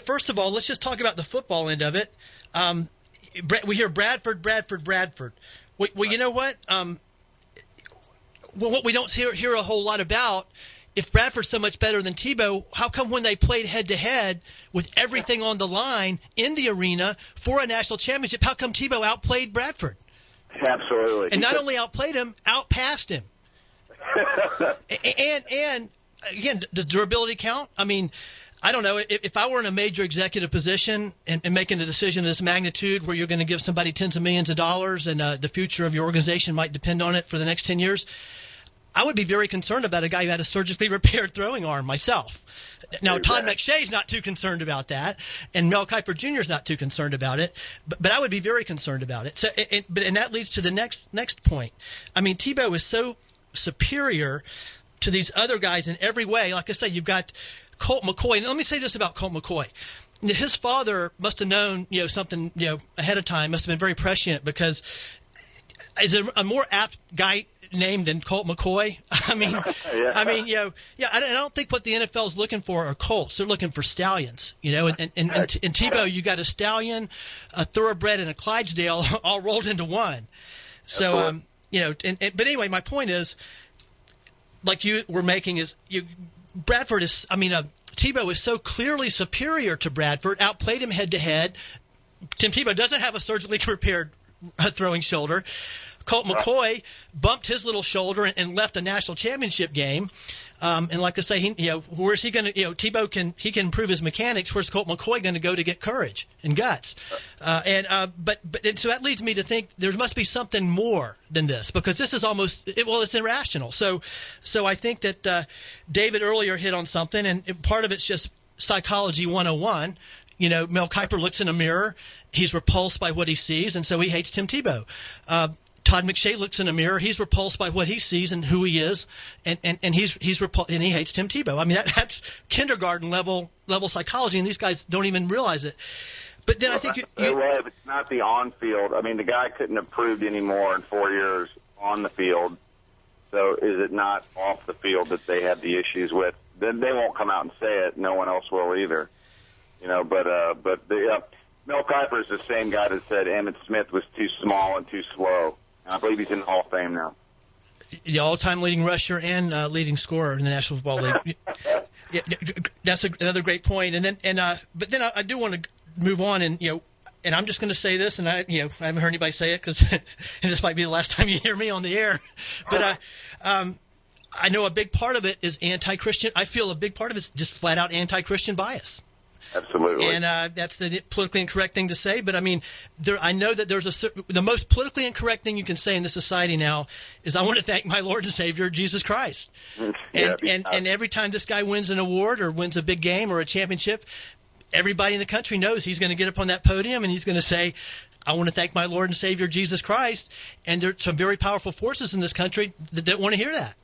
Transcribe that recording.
first of all, let's just talk about the football end of it. We hear Bradford. Well, you know what? What we don't hear a whole lot about, if Bradford's so much better than Tebow, how come when they played head-to-head with everything on the line in the arena for a national championship, how come Tebow outplayed Bradford? Absolutely. And not only outplayed him, outpassed him. and again, does durability count? I mean, I don't know. If I were in a major executive position and making a decision of this magnitude where you're going to give somebody tens of millions of dollars and the future of your organization might depend on it for the next 10 years, I would be very concerned about a guy who had a surgically repaired throwing arm myself. Now, Todd McShay's not too concerned about that, and Mel Kuiper Jr. is not too concerned about it, but I would be very concerned about it. So, and that leads to the next point. I mean, Tebow is so superior to these other guys in every way. Like I said, you've got Colt McCoy. And let me say this about Colt McCoy. His father must have known, something, ahead of time, must have been very prescient, because is a more apt guy named than Colt McCoy. I don't think what the NFL is looking for are colts. They're looking for stallions, and Tebow, you got a stallion, a thoroughbred, and a Clydesdale all rolled into one. So, but anyway, my point is, like you were making, is Tebow is so clearly superior to Bradford, outplayed him head to head. Tim Tebow doesn't have a surgically repaired throwing shoulder. Colt McCoy bumped his little shoulder and left a national championship game. And like I say, where's he going to? Tebow can improve his mechanics. Where's Colt McCoy going to go to get courage and guts? But so that leads me to think there must be something more than this, because this is it's irrational. So I think that David earlier hit on something, and part of it's just psychology 101. Mel Kiper looks in a mirror, he's repulsed by what he sees, and so he hates Tim Tebow. Todd McShay looks in a mirror, he's repulsed by what he sees and who he is, and he's repulsed, and he hates Tim Tebow. I mean, that's kindergarten level psychology, and these guys don't even realize it. But then I think it's not the on-field. I mean, the guy couldn't have proved any more in 4 years on the field. So is it not off the field that they have the issues with? Then they won't come out and say it. No one else will either. Mel Kiper is the same guy that said Emmitt Smith was too small and too slow. And I believe he's in the Hall of Fame now. The all-time leading rusher and leading scorer in the National Football League. That's another great point. But then I do want to move on, and I'm just going to say this, and I haven't heard anybody say it, because this might be the last time you hear me on the air. But I know a big part of it is anti-Christian. I feel a big part of it is just flat-out anti-Christian bias. Absolutely. And that's the politically incorrect thing to say. But, I mean, I know that the most politically incorrect thing you can say in this society now is, I want to thank my Lord and Savior, Jesus Christ. And every time this guy wins an award or wins a big game or a championship, everybody in the country knows he's going to get up on that podium and he's going to say, I want to thank my Lord and Savior, Jesus Christ. And there are some very powerful forces in this country that don't want to hear that.